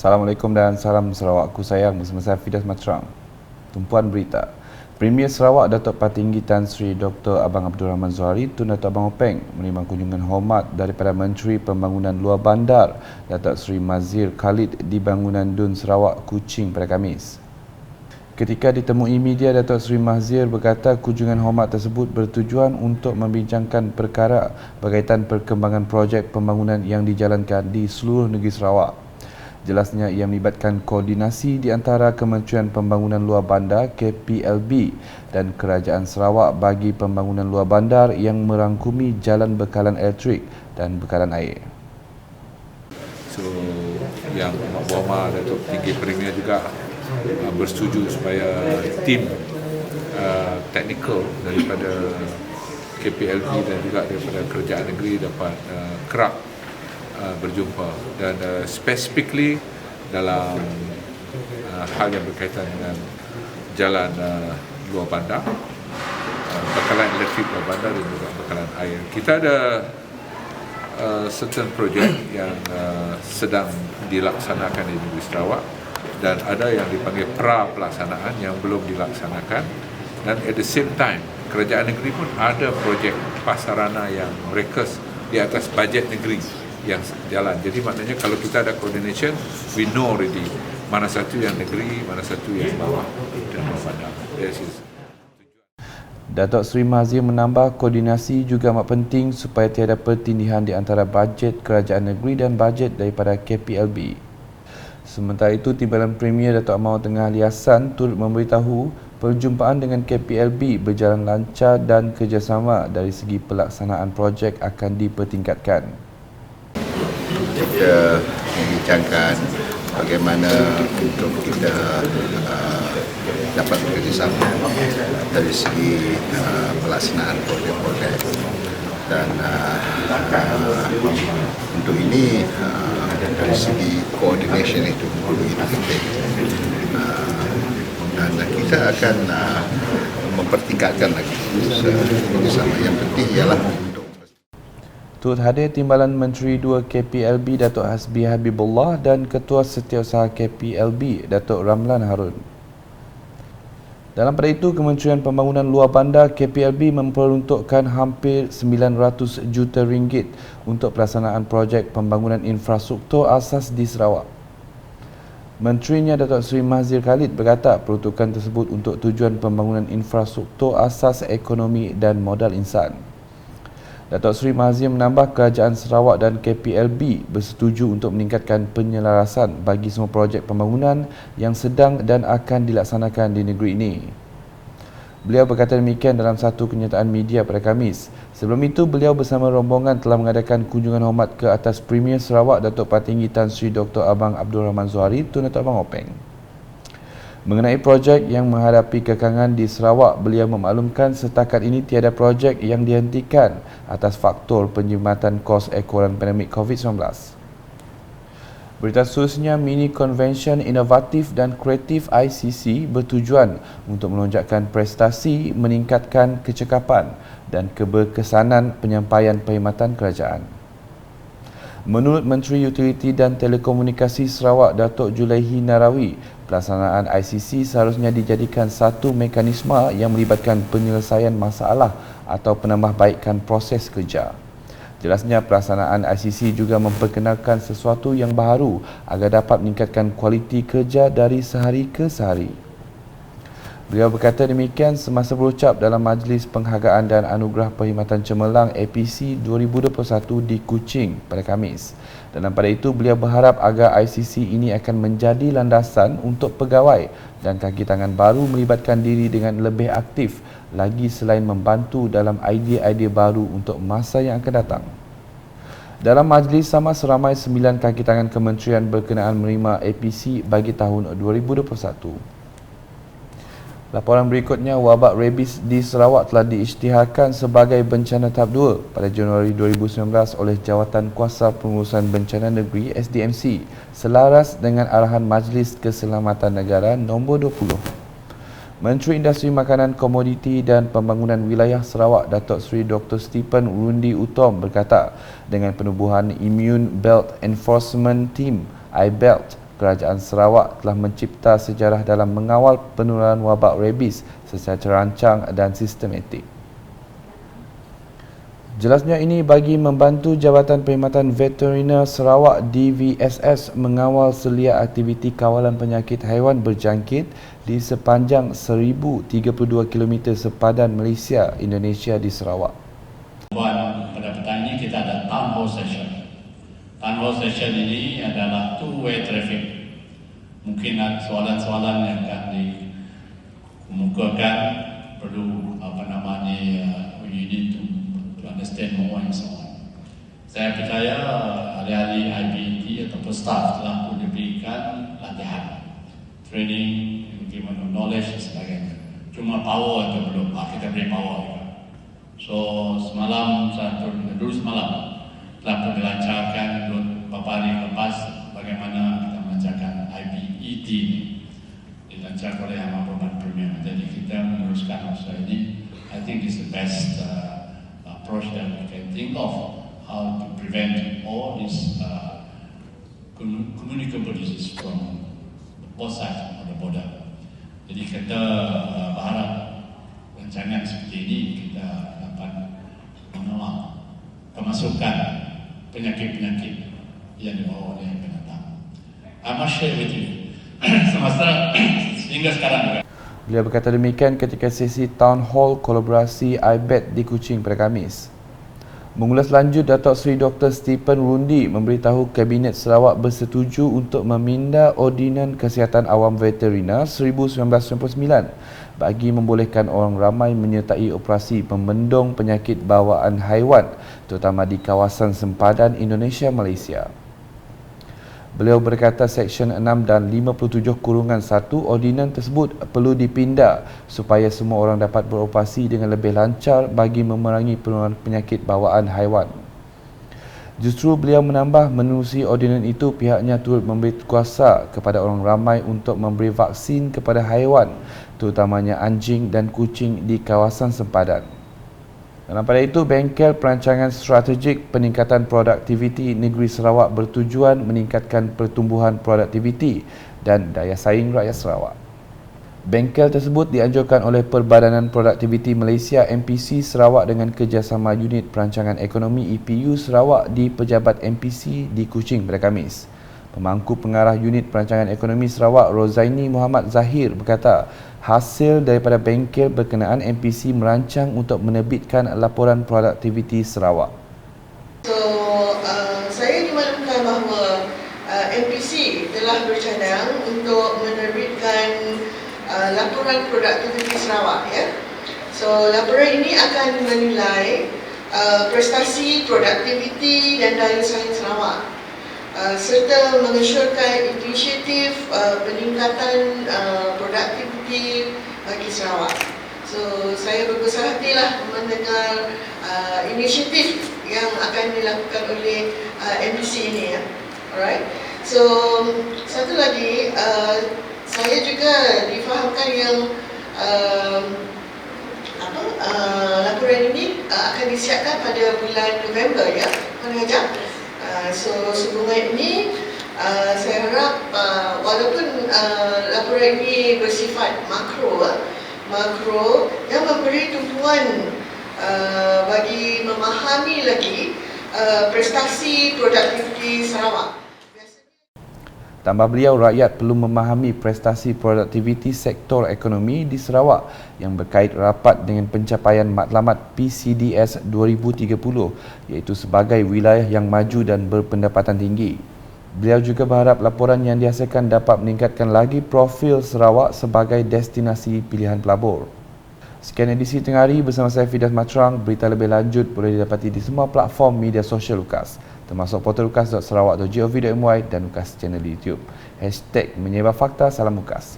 Assalamualaikum dan salam Sarawakku sayang, bersama saya Fidas Matrang. Tumpuan berita. Premier Sarawak Datuk Patinggi Tan Sri Dr. Abang Abdul Rahman Zuhari Tun Datuk Abang Openg menerima kunjungan hormat daripada Menteri Pembangunan Luar Bandar Datuk Sri Mazir Khalid di bangunan Dun Sarawak, Kuching pada Khamis. Ketika ditemui media, Datuk Sri Mazir berkata kunjungan hormat tersebut bertujuan untuk membincangkan perkara berkaitan perkembangan projek pembangunan yang dijalankan di seluruh negeri Sarawak. Jelasnya ia melibatkan koordinasi di antara Kementerian Pembangunan Luar Bandar KPLB dan Kerajaan Sarawak bagi pembangunan luar bandar yang merangkumi jalan bekalan elektrik dan bekalan air. So yang Mahmud Datuk Tinggi Premier juga bersetuju supaya tim teknikal daripada KPLB dan juga daripada Kerajaan Negeri dapat kerap berjumpa dan specifically dalam hal yang berkaitan dengan jalan luar bandar, bekalan elektrik luar bandar dan juga bekalan air. Kita ada certain project yang sedang dilaksanakan di negeri Sarawak dan ada yang dipanggil pra-pelaksanaan yang belum dilaksanakan, dan at the same time Kerajaan Negeri pun ada projek pasarana yang mereka di atas bajet negeri yang jalan. Jadi maknanya kalau kita ada coordination, we know already mana satu yang negeri, mana satu yang bawah dan bawah bandar. Datuk Seri Mazir menambah koordinasi juga amat penting supaya tiada pertindihan di antara bajet Kerajaan Negeri dan bajet daripada KPLB. Sementara itu, Timbalan Premier Datuk Amau Tengah Ali Hassan turut memberitahu perjumpaan dengan KPLB berjalan lancar dan kerjasama dari segi pelaksanaan projek akan dipertingkatkan. Kita membincangkan bagaimana untuk kita dapat bekerjasama dari segi pelaksanaan projek-projek, dan untuk ini dari segi coordination itu begitu penting, dan kita akan mempertingkatkan lagi bekerjasama. Yang penting ialah Turut hadir Timbalan Menteri 2 KPLB Datuk Hasbi Habibullah dan Ketua Setiausaha KPLB Datuk Ramlan Harun. Dalam pada itu, Kementerian Pembangunan Luar Bandar KPLB memperuntukkan hampir 900 juta ringgit untuk pelaksanaan projek pembangunan infrastruktur asas di Sarawak. Menterinya Datuk Seri Mazir Khalid berkata peruntukan tersebut untuk tujuan pembangunan infrastruktur asas ekonomi dan modal insan. Datuk Seri Mazir menambah Kerajaan Sarawak dan KPLB bersetuju untuk meningkatkan penyelarasan bagi semua projek pembangunan yang sedang dan akan dilaksanakan di negeri ini. Beliau berkata demikian dalam satu kenyataan media pada Khamis. Sebelum itu, beliau bersama rombongan telah mengadakan kunjungan hormat ke atas Premier Sarawak Datuk Patinggi Tan Sri Dr. Abang Abdul Rahman Zuhari Tun Datuk Abang Openg. Mengenai projek yang menghadapi kekangan di Sarawak, beliau memaklumkan setakat ini tiada projek yang dihentikan atas faktor penjimatan kos ekoran pandemik COVID-19. Berita seterusnya, Mini Convention Inovatif dan Kreatif ICC bertujuan untuk melonjakkan prestasi, meningkatkan kecekapan dan keberkesanan penyampaian perkhidmatan kerajaan. Menurut Menteri Utiliti dan Telekomunikasi Sarawak Datuk Julaihi Narawi, pelaksanaan ICC seharusnya dijadikan satu mekanisme yang melibatkan penyelesaian masalah atau penambahbaikan proses kerja. Jelasnya, pelaksanaan ICC juga memperkenalkan sesuatu yang baharu agar dapat meningkatkan kualiti kerja dari sehari ke sehari. Beliau berkata demikian semasa berucap dalam Majlis Penghargaan dan Anugerah Perkhidmatan Cemerlang APC 2021 di Kuching pada Khamis. Dalam pada itu, beliau berharap agar ICC ini akan menjadi landasan untuk pegawai dan kaki tangan baru melibatkan diri dengan lebih aktif lagi selain membantu dalam idea-idea baru untuk masa yang akan datang. Dalam majlis sama, seramai 9 kaki tangan kementerian berkenaan menerima APC bagi tahun 2021. Laporan berikutnya, wabak rabies di Sarawak telah diisytiharkan sebagai bencana tahap 2 pada Januari 2019 oleh Jawatan Kuasa Pengurusan Bencana Negeri SDMC selaras dengan arahan Majlis Keselamatan Negara nombor 20. Menteri Industri Makanan, Komoditi dan Pembangunan Wilayah Sarawak Datuk Seri Dr. Stephen Rundi Utom berkata dengan penubuhan Immune Belt Enforcement Team (IBELT), Kerajaan Sarawak telah mencipta sejarah dalam mengawal penularan wabak rabies secara terancang dan sistematik. Jelasnya ini bagi membantu Jabatan Perkhidmatan Veteriner Sarawak DVSS mengawal selia aktiviti kawalan penyakit haiwan berjangkit di sepanjang 1032 km sepadan Malaysia, Indonesia di Sarawak. Pada petang ini kita ada town hall session. Town hall session ini adalah two-way traffic. Mungkin ada soalan-soalan yang akan dikemukakan, perlu we need to understand more and so on. Saya percaya ahli-ahli IBT ataupun staff telah pun diberikan latihan, training, implement of knowledge dan sebagainya. Cuma power atau belum, kita beri power juga. So semalam, dulu semalam telah pun dilancarkan beberapa hari lepas bagaimana kita melancarkan IBET ini. Dilancarkan oleh Amat Perubatan Premier. Jadi kita meneruskan usaha ini. I think it's the best approach that we can think of how to prevent all these communicable diseases from both sides of the border. Jadi kita berharap rancangan seperti ini kita dapat menolak kemasukan penyakit-penyakit yang dibawa oleh pendatang. I must share with you semasa sehingga sekarang juga. Beliau berkata demikian ketika sesi Town Hall kolaborasi IBET di Kuching pada Khamis. Mengulas lanjut, Datuk Seri Dr. Stephen Rundi memberitahu Kabinet Sarawak bersetuju untuk meminda Ordinan Kesihatan Awam Veteriner 1999 bagi membolehkan orang ramai menyertai operasi pembendung penyakit bawaan haiwan terutama di kawasan sempadan Indonesia-Malaysia. Beliau berkata Seksyen 6 dan 57-1 ordinan tersebut perlu dipinda supaya semua orang dapat beroperasi dengan lebih lancar bagi memerangi penularan penyakit bawaan haiwan. Justru beliau menambah menerusi ordinan itu pihaknya turut memberi kuasa kepada orang ramai untuk memberi vaksin kepada haiwan terutamanya anjing dan kucing di kawasan sempadan. Dalam pada itu, Bengkel Perancangan Strategik Peningkatan Produktiviti Negeri Sarawak bertujuan meningkatkan pertumbuhan produktiviti dan daya saing rakyat Sarawak. Bengkel tersebut dianjurkan oleh Perbadanan Produktiviti Malaysia MPC Sarawak dengan kerjasama Unit Perancangan Ekonomi EPU Sarawak di Pejabat MPC di Kuching pada Khamis. Pemangku pengarah Unit Perancangan Ekonomi Sarawak Rozaini Muhammad Zahir berkata, hasil daripada bengkel berkenaan MPC merancang untuk menerbitkan laporan produktiviti Sarawak. So, saya dimaklumkan bahawa MPC telah bercadang untuk menerbitkan laporan produktiviti Sarawak. Ya. So, laporan ini akan menilai prestasi, produktiviti dan daya saing Sarawak. Serta mengesyorkan inisiatif peningkatan produktiviti bagi Sarawak. So, saya berbesar hatilah mendengar inisiatif yang akan dilakukan oleh MPC ini. Ya. Alright. So, satu lagi, saya juga difahamkan yang laporan ini akan disiapkan pada bulan November, ya, Puan Hajah. So sehubungan ini saya harap walaupun laporan ini bersifat makro yang memberi tumpuan bagi memahami lagi prestasi produktiviti Sarawak. Tambah beliau, rakyat perlu memahami prestasi produktiviti sektor ekonomi di Sarawak yang berkait rapat dengan pencapaian matlamat PCDS 2030 iaitu sebagai wilayah yang maju dan berpendapatan tinggi. Beliau juga berharap laporan yang dihasilkan dapat meningkatkan lagi profil Sarawak sebagai destinasi pilihan pelabur. Sekian edisi Tengah Hari bersama saya Fidas Matrang. Berita lebih lanjut boleh didapati di semua platform media sosial UKAS, termasuk portal ukas.sarawak.gov.my dan UKAS channel di YouTube. #menyebar fakta, salam UKAS.